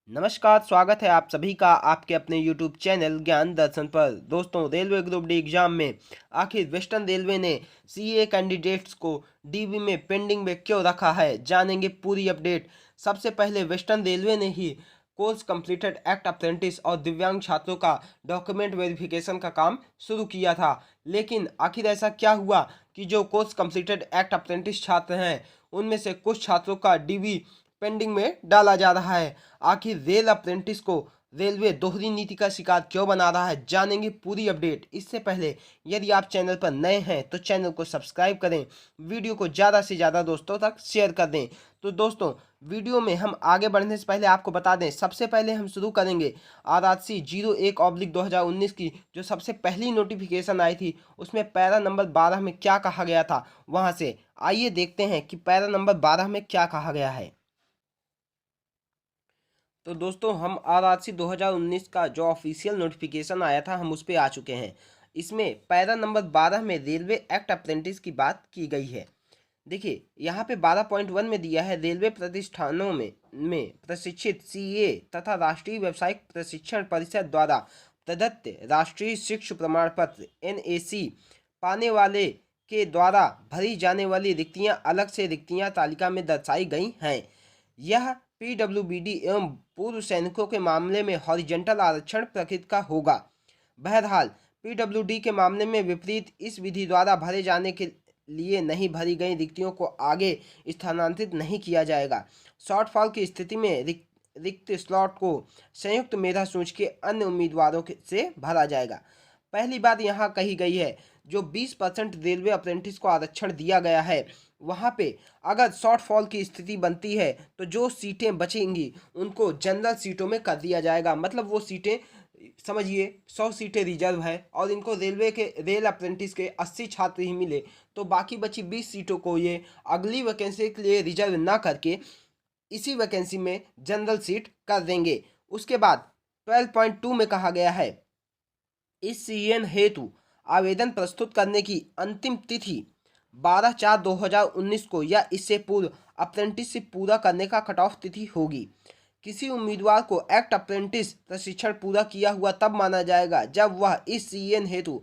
नमस्कार, स्वागत है आप सभी का आपके अपने यूट्यूब चैनल ज्ञान दर्शन पर। दोस्तों, रेलवे ग्रुप डी एग्जाम में आखिर वेस्टर्न रेलवे ने सीए कैंडिडेट्स को डीबी में पेंडिंग में क्यों रखा है, जानेंगे पूरी अपडेट। सबसे पहले वेस्टर्न रेलवे ने ही कोर्स कंप्लीटेड एक्ट अप्रेंटिस और दिव्यांग छात्रों का डॉक्यूमेंट वेरिफिकेशन का काम शुरू किया था, लेकिन आखिर ऐसा क्या हुआ कि जो कोर्स कंप्लीटेड एक्ट अप्रेंटिस छात्र हैं उनमें से कुछ छात्रों का डीबी पेंडिंग में डाला जा रहा है। आखिर रेल अप्रेंटिस को रेलवे दोहरी नीति का शिकार क्यों बना रहा है, जानेंगे पूरी अपडेट। इससे पहले यदि आप चैनल पर नए हैं तो चैनल को सब्सक्राइब करें, वीडियो को ज़्यादा से ज़्यादा दोस्तों तक शेयर कर दें। तो दोस्तों, वीडियो में हम आगे बढ़ने से पहले आपको बता दें, सबसे पहले हम शुरू करेंगे आरआरसी 01/2019 की जो सबसे पहली नोटिफिकेशन आई थी, उसमें पैरा नंबर 12 में क्या कहा गया था वहाँ से। आइए देखते हैं कि पैरा नंबर 12 में क्या कहा गया है। तो दोस्तों, हम आरआरसी 2019 का जो ऑफिशियल नोटिफिकेशन आया था हम उस पर आ चुके हैं। इसमें पैरा नंबर 12 में रेलवे एक्ट अप्रेंटिस की बात की गई है। देखिए, यहाँ पे 12.1 में दिया है, रेलवे प्रतिष्ठानों में प्रशिक्षित सीए तथा राष्ट्रीय व्यावसायिक प्रशिक्षण परिषद द्वारा प्रदत्त राष्ट्रीय शिक्षा प्रमाण पत्र एनएसी पाने वाले के द्वारा भरी जाने वाली रिक्तियां अलग से रिक्तियां तालिका में दर्शाई गई हैं। यह पीडब्ल्यूबीडी एवं पूर्व सैनिकों के मामले में हॉरिजेंटल आरक्षण प्रकृति का होगा। बहरहाल, पीडब्ल्यूडी के मामले में विपरीत इस विधि द्वारा भरे जाने के लिए नहीं भरी गई रिक्तियों को आगे स्थानांतरित नहीं किया जाएगा। शॉर्टफॉल की स्थिति में रिक्त स्लॉट को संयुक्त मेधा सूची के अन्य उम्मीदवारों से भरा जाएगा। पहली बात यहाँ कही गई है, जो 20% रेलवे अप्रेंटिस को आरक्षण दिया गया है, वहाँ पे अगर शॉर्टफॉल की स्थिति बनती है तो जो सीटें बचेंगी उनको जनरल सीटों में कर दिया जाएगा। मतलब वो सीटें समझिए 100 सीटें रिजर्व है और इनको रेल अप्रेंटिस के 80 छात्र ही मिले, तो बाकी बची 20 सीटों को ये अगली वैकेंसी के लिए रिजर्व ना करके इसी वैकेंसी में जनरल सीट कर देंगे। उसके बाद 12.2 में कहा गया है, इस सीएन हेतु आवेदन प्रस्तुत करने की अंतिम तिथि 12/4/2019 को या इससे पूर्व अप्रेंटिसशिप पूरा करने का कट ऑफ तिथि होगी। किसी उम्मीदवार को एक्ट अप्रेंटिस प्रशिक्षण पूरा किया हुआ तब माना जाएगा जब वह इस सीएन हेतु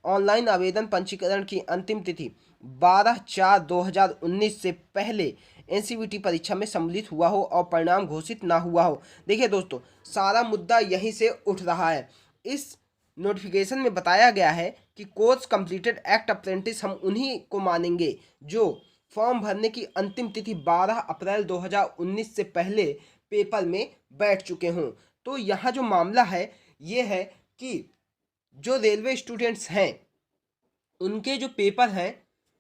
ऑनलाइन आवेदन पंजीकरण की अंतिम तिथि 12/4/2019 से पहले एनसीवीटी परीक्षा में सम्मिलित हुआ हो और परिणाम घोषित ना हुआ हो। देखिए दोस्तों, सारा मुद्दा यहीं से उठ रहा है। इस नोटिफिकेशन में बताया गया है कि कोर्स कंप्लीटेड एक्ट अप्रेंटिस हम उन्हीं को मानेंगे जो फॉर्म भरने की अंतिम तिथि 12 अप्रैल 2019 से पहले पेपर में बैठ चुके हों। तो यहाँ जो मामला है ये है कि जो रेलवे स्टूडेंट्स हैं उनके जो पेपर हैं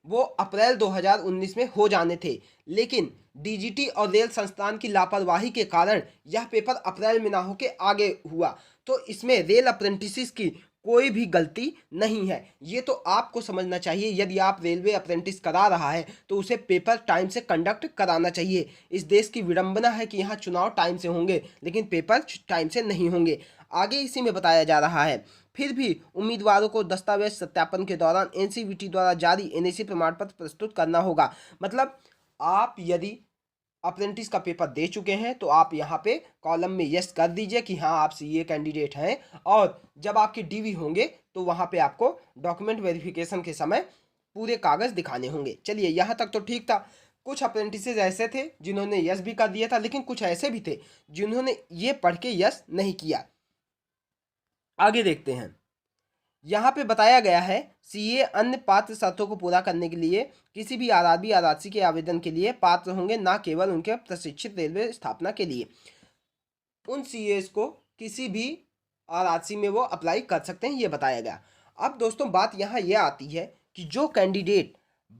वो अप्रैल 2019 में हो जाने थे, लेकिन डीजीटी और रेल संस्थान की लापरवाही के कारण यह पेपर अप्रैल में ना होकर आगे हुआ। तो इसमें रेल अप्रेंटिस की कोई भी गलती नहीं है, ये तो आपको समझना चाहिए। यदि आप रेलवे अप्रेंटिस करा रहा है तो उसे पेपर टाइम से कंडक्ट कराना चाहिए। इस देश की विडंबना है कि यहाँ चुनाव टाइम से होंगे लेकिन पेपर टाइम से नहीं होंगे। आगे इसी में बताया जा रहा है, फिर भी उम्मीदवारों को दस्तावेज सत्यापन के दौरान एनसीवीटी द्वारा जारी एनएसी प्रमाण पत्र प्रस्तुत करना होगा। मतलब आप यदि अप्रेंटिस का पेपर दे चुके हैं तो आप यहाँ पे कॉलम में यस कर दीजिए कि हाँ आप सीए कैंडिडेट हैं, और जब आपके डीवी होंगे तो वहाँ पे आपको डॉक्यूमेंट वेरिफिकेशन के समय पूरे कागज दिखाने होंगे। चलिए, यहाँ तक तो ठीक था। कुछ अप्रेंटिस ऐसे थे जिन्होंने यस भी कर दिया था, लेकिन कुछ ऐसे भी थे जिन्होंने ये पढ़ के यस नहीं किया। आगे देखते हैं, यहाँ पे बताया गया है, सीए अन्य पात्र शर्तों को पूरा करने के लिए किसी भी आरआरबी आरआरसी के आवेदन के लिए पात्र होंगे, ना केवल उनके प्रशिक्षित रेलवे स्थापना के लिए। उन सीएस को किसी भी आरआरसी में वो अप्लाई कर सकते हैं, ये बताया गया। अब दोस्तों, बात यहाँ ये आती है कि जो कैंडिडेट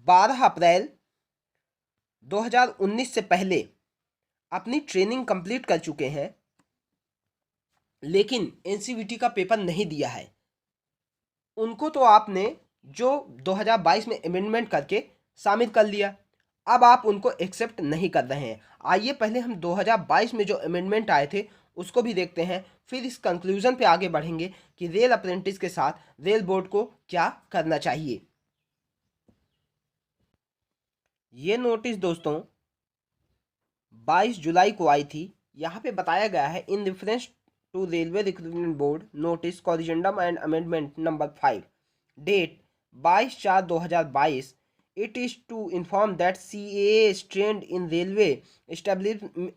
12 अप्रैल 2019 से पहले अपनी ट्रेनिंग कंप्लीट कर चुके हैं लेकिन एनसीवीटी का पेपर नहीं दिया है, उनको तो आपने जो 2022 में अमेंडमेंट करके शामिल कर लिया, अब आप उनको एक्सेप्ट नहीं कर रहे हैं। आइए पहले हम 2022 में जो अमेंडमेंट आए थे उसको भी देखते हैं, फिर इस कंक्लूजन पे आगे बढ़ेंगे कि रेल अप्रेंटिस के साथ रेल बोर्ड को क्या करना चाहिए। ये नोटिस दोस्तों 22 जुलाई को आई थी। यहाँ पे बताया गया है in reference to railway recruitment board notice corrigendum and amendment number 5 date 22/4/2022 it is to inform that CAAs trained in railway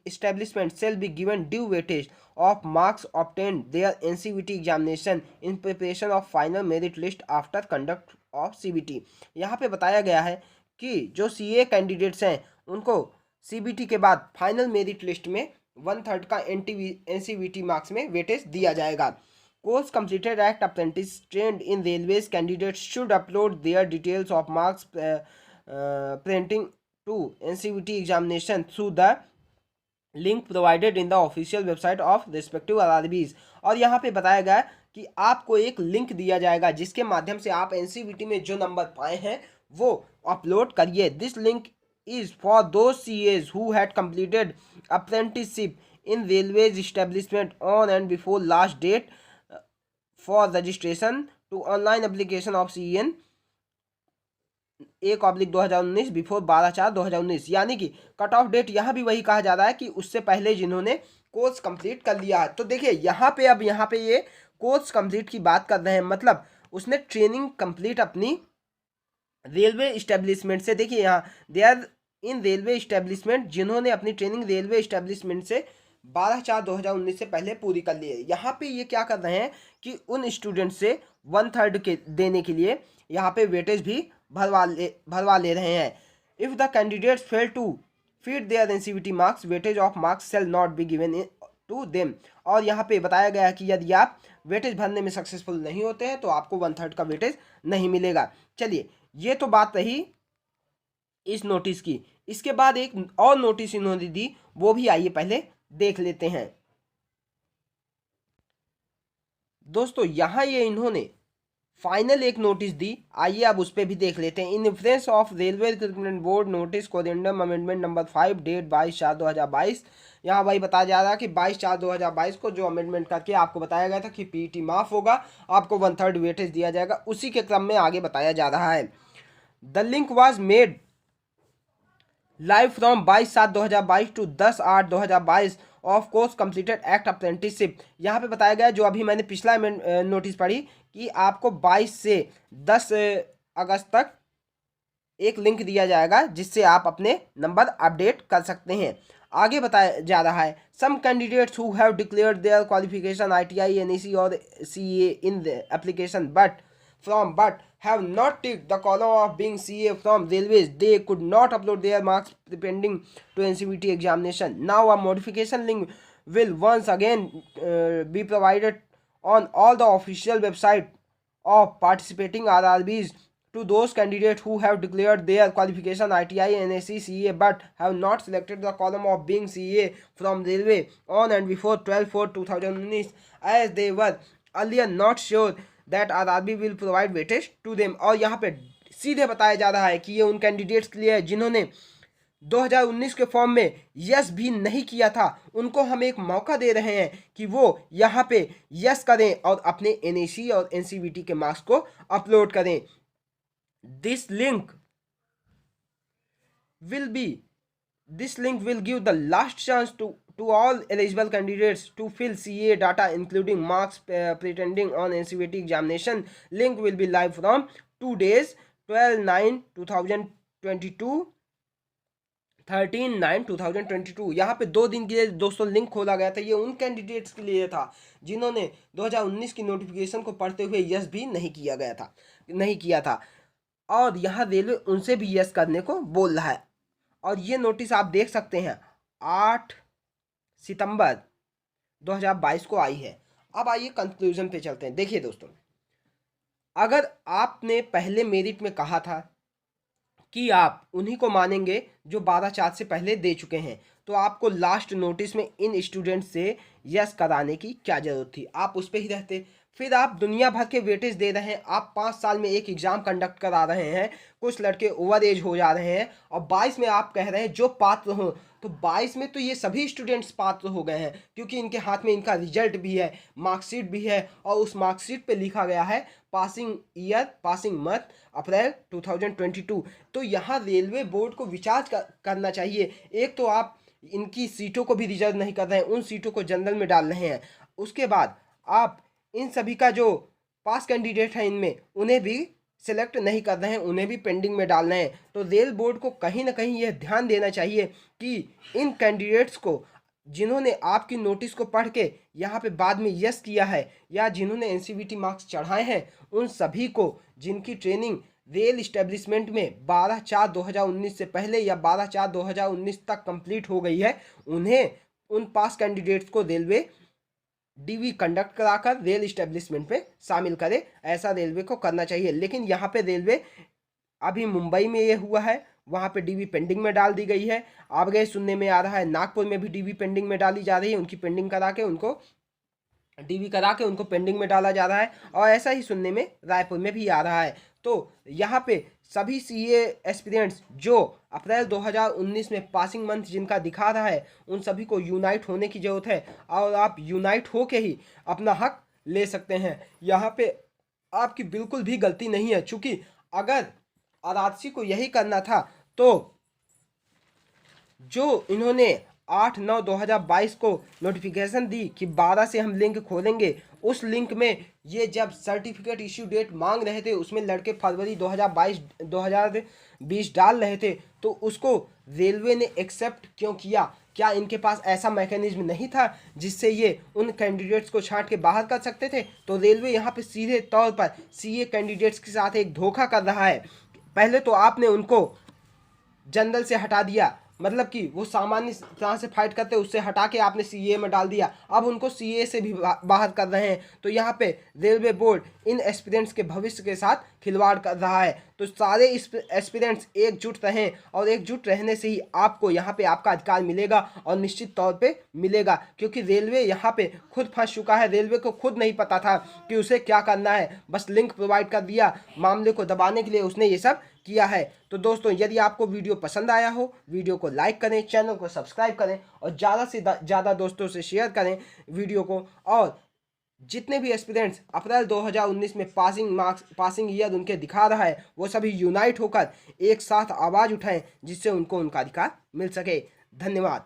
establishment shall be given due weightage of marks obtained their NCVT examination in preparation of final merit list after conduct of CBT। यहाँ पे बताया गया है कि जो CA candidates हैं उनको CBT के बाद फाइनल मेरिट लिस्ट में 1/3 का NCVT मार्क्स में वेटेज दिया जाएगा। Course completed at apprentice trained in railways candidates should upload their details of marks printing to NCVT examination through the link provided in the official website of respective RRBs। और यहाँ पे बताया गया कि आपको एक लिंक दिया जाएगा जिसके माध्यम से आप NCVT में जो नंबर पाए हैं वो अपलोड करिए। This link is for those CAs who had completed apprenticeship in railways establishment on and before last date for registration to online application of CEN 1/2019 before 12/4/2019। यानी कि कट ऑफ डेट यहाँ भी वही कहा जा रहा है कि उससे पहले जिन्होंने कोर्स कंप्लीट कर लिया है। तो देखिए यहाँ पे ये कोर्स कंप्लीट की बात कर रहे हैं, मतलब उसने ट्रेनिंग कंप्लीट अपनी रेलवे इस्टेब्लिशमेंट से, देखिए यहाँ they are in railway establishment, जिन्होंने अपनी ट्रेनिंग रेलवे इस्टेब्लिशमेंट से 12/4/2019 से पहले पूरी कर ली है। यहाँ पे ये क्या कर रहे हैं कि उन स्टूडेंट से 1/3 के देने के लिए यहाँ पे वेटेज भी भरवा ले रहे हैं। If the candidates fail to feed their NCVT marks weightage of marks shall not be given to them. और यहाँ पे बताया गया है कि यदि आप वेटेज भरने में सक्सेसफुल नहीं होते हैं तो आपको 1/3 का वेटेज नहीं मिलेगा। चलिए ये तो बात रही इस नोटिस की। इसके बाद एक और नोटिस इन्होंने दी, वो भी आइए पहले देख लेते हैं। दोस्तों यहाँ ये इन्होंने फाइनल एक नोटिस दी, आइए अब उस पर भी देख लेते हैं। In reference of railway recruitment board notice corrigendum amendment number 5 date 22/4/2022। यहाँ भाई बताया जा रहा है कि 22/4/2022 को जो अमेंडमेंट करके आपको बताया गया था कि PET माफ होगा, आपको 1/3 वेटेज दिया जाएगा, उसी के क्रम में आगे बताया जा रहा है। The link was made live from 22/7/2022 to 10/8/2022 of course completed act apprenticeship. यहाँ पे बताया गया, जो अभी मैंने पिछला नोटिस पढ़ी, कि आपको 22 से 10 अगस्त तक एक लिंक दिया जाएगा जिससे आप अपने नंबर अपडेट कर सकते हैं। आगे बताया जा रहा है some candidates who have declared their qualification ITI NEC और CA in the application but have not ticked the column of being CA from railways, they could not upload their marks pending to NCVT examination. Now a modification link will once again be provided on all the official website of participating RRBs to those candidates who have declared their qualification ITI NSC CA but have not selected the column of being CA from railway on and before 12/4/2019 as they were earlier not sure that RRB will provide weightage to them। और यहाँ पे सीधे बताया जा रहा है कि ये उन कैंडिडेट्स के लिए है जिन्होंने 2019 के फॉर्म में यस भी नहीं किया था, उनको हम एक मौका दे रहे हैं कि वो यहाँ पे यस करें और अपने NEC और NCVT के मार्क्स को अपलोड करें। This link will give the last chance to all eligible candidates to fill CA data including marks pretending on NCVT examination. Link will be live from 2 days 12/9/2022 13/9/2022। यहाँ पे 2 दिन के लिए दोस्तों लिंक खोला गया था। ये उन कैंडिडेट्स के लिए था जिन्होंने 2019 की नोटिफिकेशन को पढ़ते हुए यस भी नहीं किया था और यहाँ रेलवे उनसे भी यस करने को बोल रहा है। और ये नोटिस आप देख सकते हैं 8 सितंबर 2022 को आई है। अब आइए कंक्लूजन पे चलते हैं। देखिए दोस्तों, अगर आपने पहले मेरिट में कहा था कि आप उन्हीं को मानेंगे जो 12/4 से पहले दे चुके हैं, तो आपको लास्ट नोटिस में इन स्टूडेंट से यस कराने की क्या ज़रूरत थी, आप उस पर ही रहते। फिर आप दुनिया भर के वेटेज दे रहे हैं, आप 5 साल में एक एग्जाम कंडक्ट करा रहे हैं, कुछ लड़के ओवर एज हो जा रहे हैं, और 22 में आप कह रहे हैं जो पात्र हो। तो 22 में तो ये सभी स्टूडेंट्स पात्र हो गए हैं, क्योंकि इनके हाथ में इनका रिजल्ट भी है, मार्कशीट भी है, और उस मार्कशीट पे लिखा गया है पासिंग ईयर, पासिंग मंथ अप्रैल 2022। तो यहाँ रेलवे बोर्ड को विचार करना चाहिए। एक तो आप इनकी सीटों को भी रिजर्व नहीं कर रहे हैं, उन सीटों को जनरल में डाल रहे हैं। उसके बाद आप इन सभी का जो पास कैंडिडेट है इनमें उन्हें भी सिलेक्ट नहीं कर रहे हैं, उन्हें भी पेंडिंग में डाल रहे हैं। तो रेल बोर्ड को कहीं ना कहीं यह ध्यान देना चाहिए कि इन कैंडिडेट्स को, जिन्होंने आपकी नोटिस को पढ़ के यहाँ पे बाद में यस किया है, या जिन्होंने एनसीवीटी मार्क्स चढ़ाए हैं, उन सभी को, जिनकी ट्रेनिंग रेल इस्टेब्लिशमेंट में 12/4/2019 से पहले या 12/4/2019 तक कंप्लीट हो गई है, उन्हें, उन पास कैंडिडेट्स को रेलवे डीवी कंडक्ट कराकर रेल इस्टेब्लिशमेंट पे शामिल करे। ऐसा रेलवे को करना चाहिए। लेकिन यहाँ पे रेलवे, अभी मुंबई में ये हुआ है, वहाँ पे डीवी पेंडिंग में डाल दी गई है। आगे सुनने में आ रहा है नागपुर में भी डीवी पेंडिंग में डाली जा रही है, उनकी पेंडिंग करा के उनको डीवी करा के उनको पेंडिंग में डाला जा रहा है। और ऐसा ही सुनने में रायपुर में भी आ रहा है। तो यहाँ पे सभी सीए एस्पिरेंट्स जो अप्रैल 2019 में पासिंग मंथ जिनका दिखा रहा है, उन सभी को यूनाइट होने की ज़रूरत है, और आप यूनाइट होके ही अपना हक ले सकते हैं। यहाँ पे आपकी बिल्कुल भी गलती नहीं है, चूँकि अगर आरआरसी को यही करना था तो जो इन्होंने 8/9/2022 को नोटिफिकेशन दी कि 12 से हम लिंक खोलेंगे, उस लिंक में ये जब सर्टिफिकेट इश्यू डेट मांग रहे थे, उसमें लड़के फरवरी 2020 डाल रहे थे, तो उसको रेलवे ने एक्सेप्ट क्यों किया? क्या इनके पास ऐसा मैकेनिज्म नहीं था जिससे ये उन कैंडिडेट्स को छांट के बाहर कर सकते थे? तो रेलवे यहाँ पे सीधे तौर पर सीए कैंडिडेट्स के साथ एक धोखा कर रहा है। पहले तो आपने उनको जनरल से हटा दिया, मतलब कि वो सामान्य तरह से फाइट करते उससे हटा के आपने सीए में डाल दिया, अब उनको सीए से भी बाहर कर रहे हैं। तो यहाँ पे रेलवे बोर्ड इन एस्पिरेंट्स के भविष्य के साथ खिलवाड़ कर रहा है। तो सारे एस्पिरेंट्स एकजुट रहें, और एकजुट रहने से ही आपको यहाँ पे आपका अधिकार मिलेगा, और निश्चित तौर पे मिलेगा, क्योंकि रेलवे यहाँ पे खुद फंस चुका है। रेलवे को खुद नहीं पता था कि उसे क्या करना है, बस लिंक प्रोवाइड कर दिया, मामले को दबाने के लिए उसने ये सब किया है। तो दोस्तों, यदि आपको वीडियो पसंद आया हो, वीडियो को लाइक करें, चैनल को सब्सक्राइब करें, और ज़्यादा से ज़्यादा दोस्तों से शेयर करें वीडियो को। और जितने भी एस्पिरेंट्स अप्रैल 2019 में पासिंग ईयर उनके दिखा रहा है, वो सभी यूनाइट होकर एक साथ आवाज़ उठाएं, जिससे उनको उनका अधिकार मिल सके। धन्यवाद।